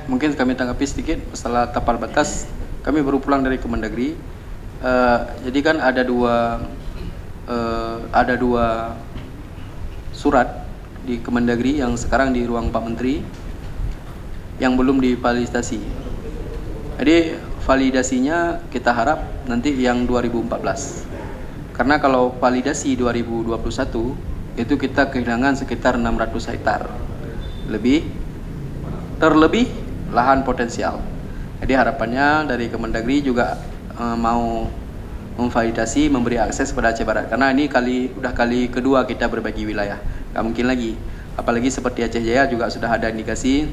Mungkin kami tanggapi sedikit masalah tapal batas. Kami baru pulang dari Kemendagri. Jadi kan ada dua surat di Kemendagri yang sekarang di ruang Pak Menteri yang belum divalidasi. Jadi validasinya kita harap nanti yang 2014. Karena kalau validasi 2021 itu kita kehilangan sekitar 600 hektar terlebih lahan potensial. Jadi harapannya dari Kemendagri juga mau memvalidasi, memberi akses kepada Aceh Barat, karena ini udah kali kedua kita berbagi wilayah, nggak mungkin lagi. Apalagi seperti Aceh Jaya juga sudah ada indikasi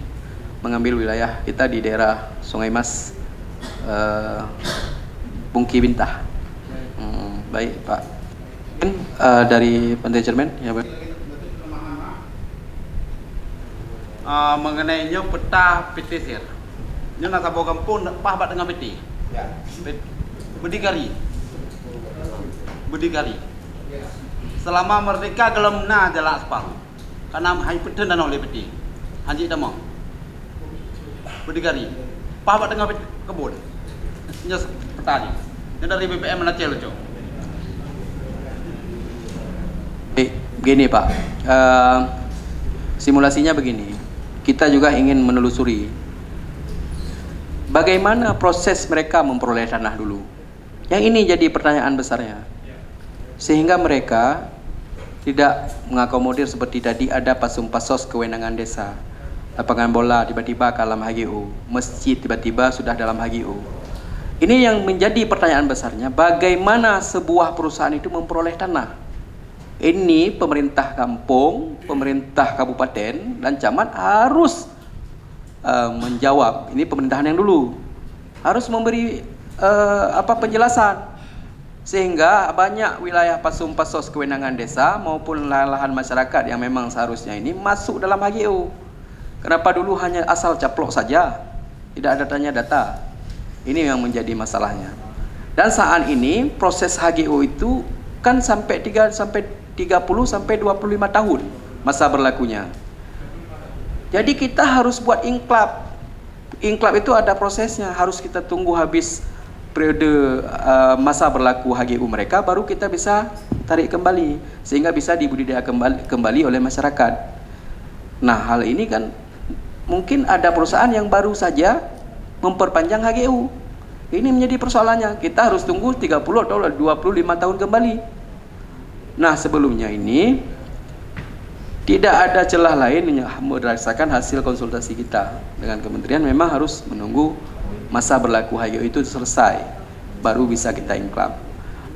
mengambil wilayah kita di daerah Sungai Mas, Bungki Bintah. Baik Pak, dari Pantai Cermen ya Pak. Mengenai peta petisir, nak sabo kampung pahbat dengan peti. Ya. Berdikari. Selama merdeka gelem na jalan aspal. Karena hai peten dan oleh peti. Hanji damang. Berdikari. Pahbat dengan kebun. Nyes petani. Ini dari BPM Aceh loh, Begini Pak, simulasinya begini. Kita juga ingin menelusuri bagaimana proses mereka memperoleh tanah dulu. Yang ini jadi pertanyaan besarnya. Sehingga mereka tidak mengakomodir seperti tadi ada pasum-pasos kewenangan desa. Lapangan bola tiba-tiba ke dalam HGU, masjid tiba-tiba sudah dalam HGU. Ini yang menjadi pertanyaan besarnya, bagaimana sebuah perusahaan itu memperoleh tanah. Ini pemerintah kampung, pemerintah kabupaten dan camat harus menjawab. Ini pemerintahan yang dulu harus memberi penjelasan, sehingga banyak wilayah pasum-pasos kewenangan desa maupun lahan-lahan masyarakat yang memang seharusnya ini masuk dalam HGU. Kenapa dulu hanya asal caplok saja, tidak ada tanya data? Ini yang menjadi masalahnya. Dan saat ini proses HGU itu kan sampai 30 sampai 25 tahun masa berlakunya. Jadi kita harus buat inklab. Inklab itu ada prosesnya, harus kita tunggu habis periode masa berlaku HGU mereka, baru kita bisa tarik kembali sehingga bisa dibudidaya kembali oleh masyarakat. Nah, hal ini kan mungkin ada perusahaan yang baru saja memperpanjang HGU. Ini menjadi persoalannya. Kita harus tunggu 30 atau 25 tahun kembali. Nah, sebelumnya ini tidak ada celah lain yang berdasarkan hasil konsultasi kita dengan kementerian, memang harus menunggu masa berlaku HGU itu selesai baru bisa kita inklab.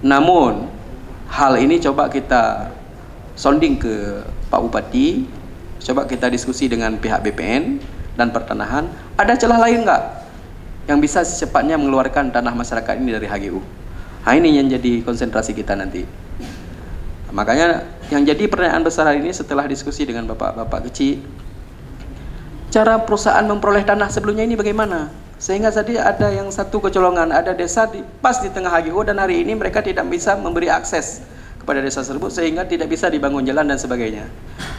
Namun hal ini coba kita sounding ke Pak Bupati, coba kita diskusi dengan pihak BPN dan pertanahan, ada celah lain nggak yang bisa secepatnya mengeluarkan tanah masyarakat ini dari HGU. Nah, ini yang jadi konsentrasi kita nanti. Makanya yang jadi pertanyaan besar hari ini setelah diskusi dengan bapak-bapak kecil, cara perusahaan memperoleh tanah sebelumnya ini bagaimana? Sehingga tadi ada yang satu kecolongan, ada desa pas di tengah HGU dan hari ini mereka tidak bisa memberi akses kepada desa tersebut sehingga tidak bisa dibangun jalan dan sebagainya.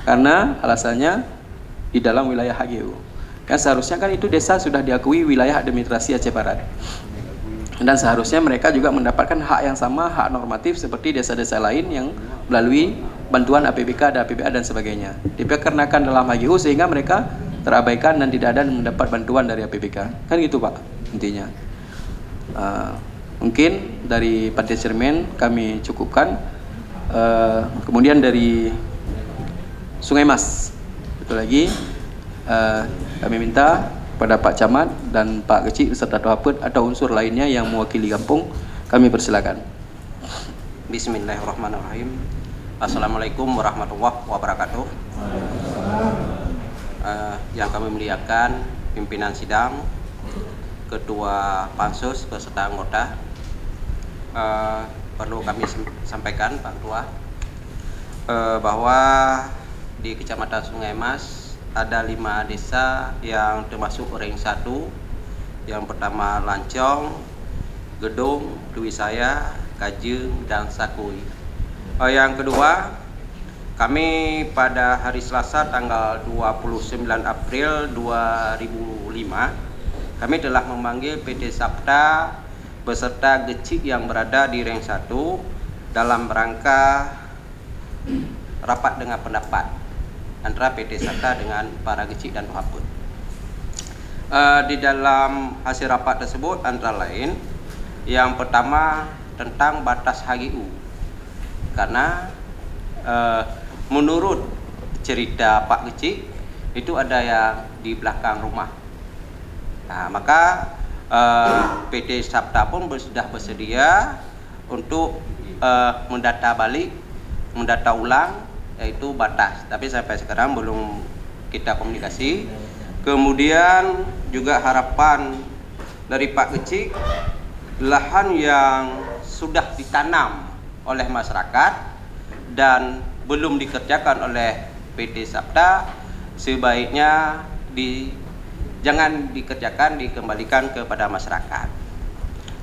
Karena alasannya di dalam wilayah HGU. Kan seharusnya kan itu desa sudah diakui wilayah administrasi Aceh Barat. Dan seharusnya mereka juga mendapatkan hak yang sama, hak normatif seperti desa-desa lain yang melalui bantuan APBK dan APBA dan sebagainya. Dikarenakan dalam HGU sehingga mereka terabaikan dan tidak ada mendapat bantuan dari APBK. Kan gitu Pak intinya. Mungkin dari Pantai Cermen kami cukupkan. Kemudian dari Sungai Mas itu lagi kami minta pada Pak Camat dan Pak Kecil serta Tuapet atau unsur lainnya yang mewakili kampung, kami persilakan. Bismillahirrahmanirrahim. Assalamualaikum warahmatullahi wabarakatuh. Yang kami muliakan pimpinan sidang, ketua pansus beserta anggota, perlu kami sampaikan Pak Ketua bahwa di Kecamatan Sungai Mas ada 5 desa yang termasuk ring 1. Yang pertama Lancong, Gedung, Dwi Saya, Kajeng, dan Sakui. Yang kedua kami pada hari Selasa tanggal 29 April 2005 kami telah memanggil PT Sabta beserta Gecik yang berada di Reng 1 dalam rangka rapat dengan pendapat antara PT Sabta dengan para Gecik dan Rohaput. Di dalam hasil rapat tersebut antara lain yang pertama tentang batas HGU, karena menurut cerita Pak Gecik itu ada yang di belakang rumah. Nah, maka PT Sabta pun sudah bersedia untuk mendata ulang yaitu batas, tapi sampai sekarang belum kita komunikasi. Kemudian juga harapan dari Pak Gecik, lahan yang sudah ditanam oleh masyarakat dan belum dikerjakan oleh PT Sabta sebaiknya jangan dikerjakan, dikembalikan kepada masyarakat.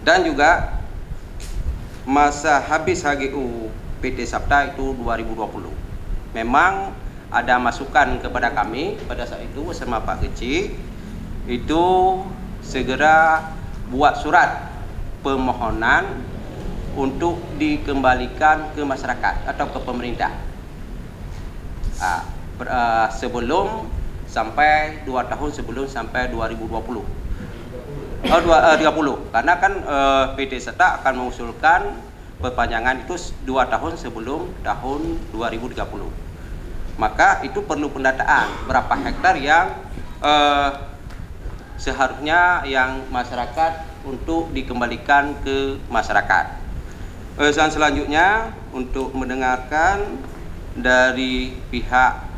Dan juga masa habis HGU PT Sabta itu 2020. Memang ada masukan kepada kami pada saat itu bersama Pak Gecik itu segera buat surat permohonan untuk dikembalikan ke masyarakat atau ke pemerintah sebelum sampai 2 tahun sebelum sampai 2020 30, karena kan PT Sabta akan mengusulkan perpanjangan itu 2 tahun sebelum tahun 2030. Maka itu perlu pendataan berapa hektar yang seharusnya yang masyarakat untuk dikembalikan ke masyarakat. Selanjutnya untuk mendengarkan dari pihak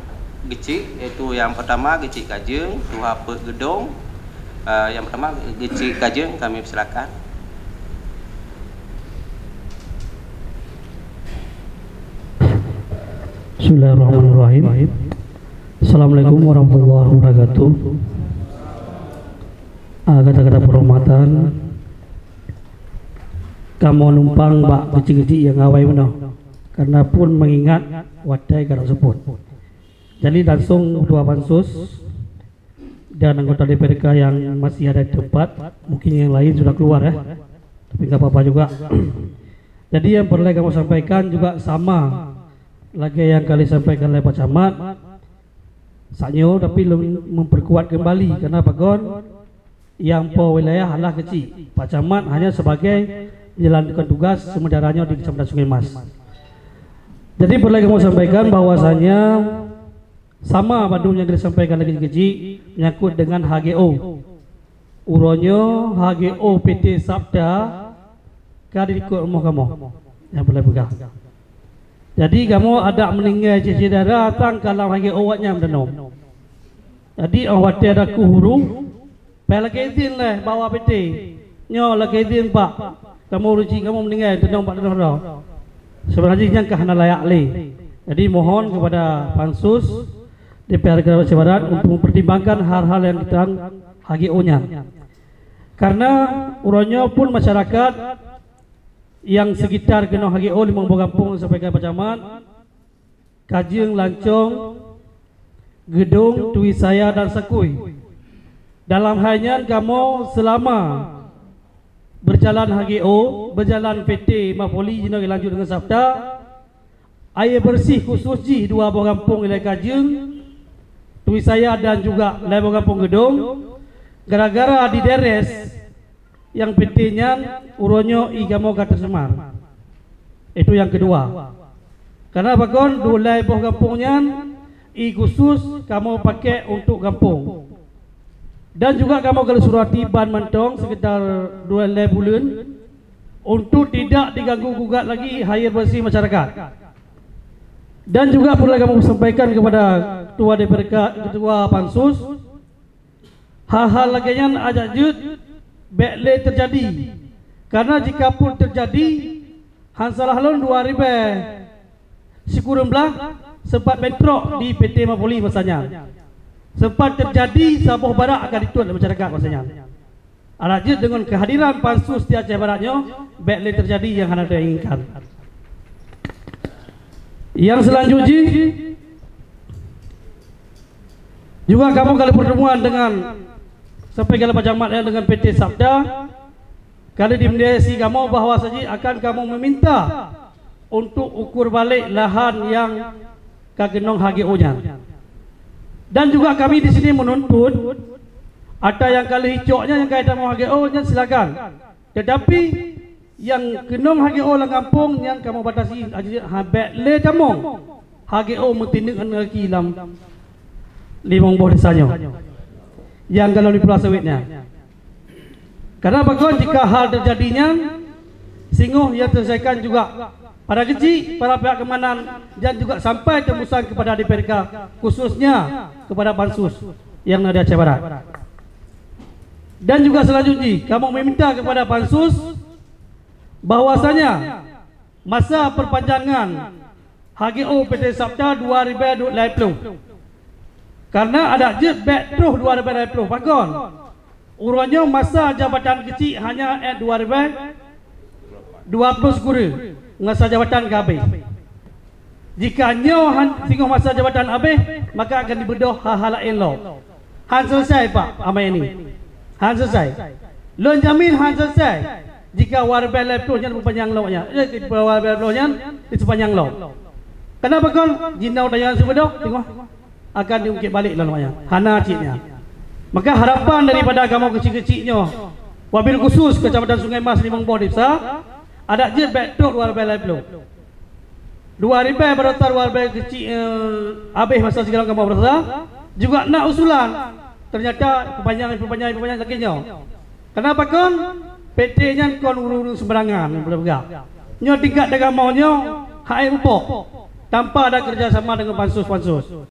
Gecik, yaitu yang pertama Gecik Kajeng, Rohaput Gedong. Yang pertama Gecik Kajeng, kami persilakan. Bismillahirrahmanirrahim. Assalamualaikum warahmatullahi wabarakatuh. Kata-kata penghormatan, kamu numpang Mbak Gecik-gecik yang awai menau, karena pun mengingat wadai karena sebut. Jadi langsung dua pansus dan anggota DPRK yang masih ada di tempat, mungkin yang lain sudah keluar ya, tapi nggak apa-apa juga. Jadi yang perlu kamu sampaikan juga sama lagi yang kali sampaikan oleh Pak Camat Sanyo, tapi memperkuat kembali karena Pak Gon yang po wilayah adalah kecil. Pak Camat hanya sebagai menjalankan tugas sementaranya di Kecamatan Sungai Mas. Jadi perlu kamu sampaikan bahwasanya sama Bandung yang disampaikan lagi kecil menyangkut dengan HGO. Uronyo HGO PT Sabta kali ikut rumah kamu yang boleh pegang. Jadi kamu ada meninggal cici darah datang kalau lagi awaknya mendenum. Jadi awak ada kuhuru, pelak izin lah bawa PT. Nyo lagi izin Pak. Kamu ruci kamu meninggal denum Pak denum. Sebenarnya yang kahana layak le. Jadi mohon kepada pansus DPR Kabupaten Barat untuk mempertimbangkan hal-hal yang tentang HGO-nya. Karena uronyo pun masyarakat yang sekitar kena HGO di Monggo Kampung sampai ke Pak Camat, Kajeng, Lancong, Gedung, Tuisaya dan Sekui. Dalam halnya kamu selama berjalan HGO, berjalan PT Mapoli jino lanjut dengan Sabta, air bersih khusus di dua buah kampung wilayah Kajeng, Tuisaya dan juga wilayah buah kampung Gedung, gara-gara di deres yang PT-nya uronyo igamo kata Semar. Itu yang kedua. Karena bagon dua buah kampungnya khusus kamu pakai untuk kampung. Dan juga kamu kalau surati ban mentong sekitar 2 bulan untuk tidak diganggu gugat lagi air bersih masyarakat. Dan juga perlu kamu sampaikan kepada ketua DPRK, ketua pansus, hal-hal lagi yang ajak jut bekle terjadi. Karena jika pun terjadi hansalah lon 2000 sikurun belah sempat bentrok di PT Mapoli masanya. Sempat terjadi sabuh barak akan dituan oleh masyarakat masanya. Alajut dengan kehadiran pansus di Aceh Baratnya bekle terjadi yang hendak diinginkan. Yang selanjutnya juga kamu kali pertemuan dengan sampai kali pajamat dengan PT Sabda, kali dimediasi kamu bahwa saja akan kamu meminta untuk ukur balik lahan yang kagenong HGO-nya. Dan juga kami di sini menuntut ada yang kali hijaunya yang kaitan dengan HGO-nya silakan. Tetapi yang genong HGO lang kampung yang kamu batasi habek le tamong HGO mutinik lagi dalam limong boh desanya. Yang kalau di Pulau Sawitnya. Karena bagus jika hal terjadinya singguh yang terselesaikan juga para kecil, para pihak keamanan dan juga sampai tembusan kepada DPRK khususnya kepada Pansus yang ada Aceh Barat. Dan juga selanjutnya kamu meminta kepada Pansus bahwasanya masa perpanjangan HGO PT Sabda 2020 karena ada je back terus 2020 pakon urunnya masa jabatan kecil hanya 2020 sekuri masa jabatan ke habis. Jika nyo singguh masa jabatan habis, maka akan dibedoh hal-hal lain. Han selesai Pak amai ini. Han selesai. Lon jamin han selesai. Jika warbel leptonya berpanjang lawnya, warbel leptonya itu panjang law. Kenapa kon jinau dayan sebedoh tengok akan diungkit balik lawnya. Hana ciknya. Maka harapan daripada kamu kecil-kecilnya wabil khusus Kecamatan Sungai Mas Limong Boh Desa ada je backdoor warbel lepto. 2000 beratar warbel kecil habis masa segala kamu berasa juga nak usulan ternyata perpanjangan lakinya. Kenapa kon PT nya kon urus sembarangan berpegang. Nyo tingkat dagang maunya hak empok tanpa ada kerjasama dengan pansus.